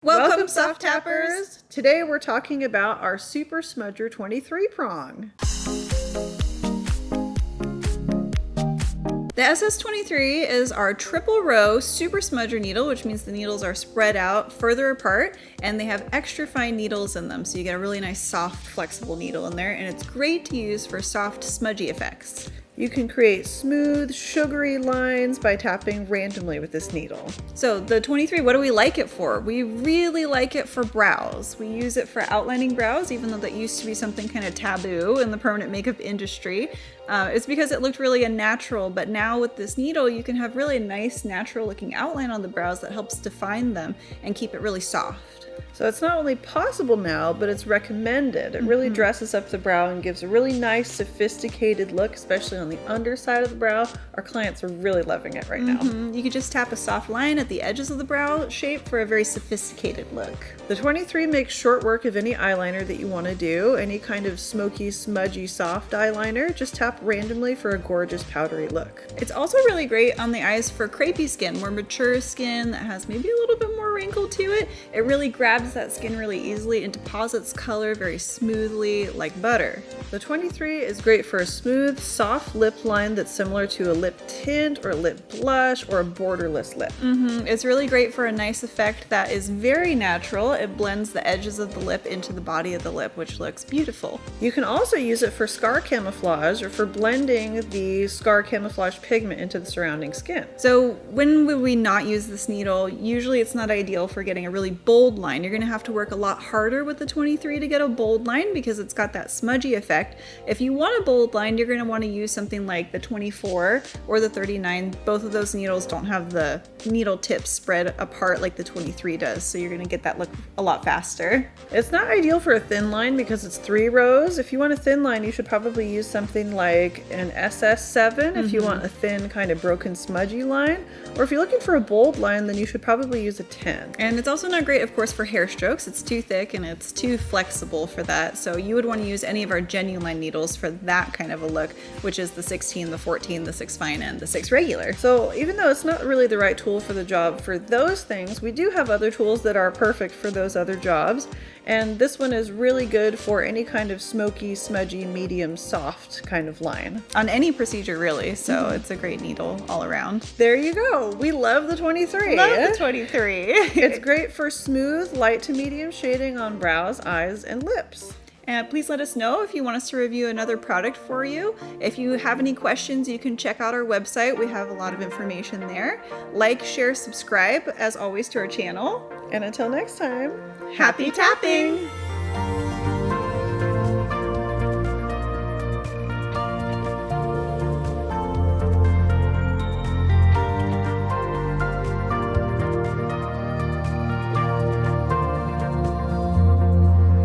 Welcome, SofTappers! Today we're talking about our Super Smudger 23 prong. The SS23 is our triple row super smudger needle, which means the needles are spread out further apart and they have extra fine needles in them. So you get a really nice soft, flexible needle in there, and it's great to use for soft, smudgy effects. You can create smooth, sugary lines by tapping randomly with this needle. So the 23, what do we like it for? We really like it for brows. We use it for outlining brows, even though that used to be something kind of taboo in the permanent makeup industry. It's because it looked really unnatural, but now with this needle, you can have really nice, natural looking outline on the brows that helps define them and keep it really soft. So it's not only possible now, but it's recommended. It really dresses up the brow and gives a really nice, sophisticated look, especially on the underside of the brow. Our clients are really loving it right now. You could just tap a soft line at the edges of the brow shape for a very sophisticated look. The 23 makes short work of any eyeliner that you want to do. Any kind of smoky, smudgy, soft eyeliner, just tap randomly for a gorgeous powdery look. It's also really great on the eyes for crepey skin, more mature skin that has maybe a little bit more wrinkle to it. It really grabs that skin really easily and deposits color very smoothly like butter. The 23 is great for a smooth, soft lip line that's similar to a lip tint or a lip blush or a borderless lip. It's really great for a nice effect that is very natural. It blends the edges of the lip into the body of the lip, which looks beautiful. You can also use it for scar camouflage or for blending the scar camouflage pigment into the surrounding skin. So when would we not use this needle? Usually it's not ideal for getting a really bold line. You're going to have to work a lot harder with the 23 to get a bold line because it's got that smudgy effect. If you want a bold line, you're going to want to use something like the 24 or the 39. Both of those needles don't have the needle tips spread apart like the 23 does, so you're going to get that look a lot faster. It's not ideal for a thin line because it's 3 rows. If you want a thin line, you should probably use something like an SS7 if you want a thin kind of broken smudgy line, or if you're looking for a bold line, then you should probably use a 10. And it's also not great, of course, for hair strokes. It's too thick and it's too flexible for that, so you would want to use any of our genuine needles for that kind of a look, which is the 16, the 14, the 6 fine, and the 6 regular. So even though it's not really the right tool for the job for those things, we do have other tools that are perfect for those other jobs, and this one is really good for any kind of smoky, smudgy, medium, soft kind of line. On any procedure really, so it's a great needle all around. There you go. We love the 23. Love the 23. It's great for smooth, light to medium shading on brows, eyes, and lips. And please let us know if you want us to review another product for you. If you have any questions, you can check out our website. We have a lot of information there. Like, share, subscribe, as always, to our channel. And until next time, happy tapping!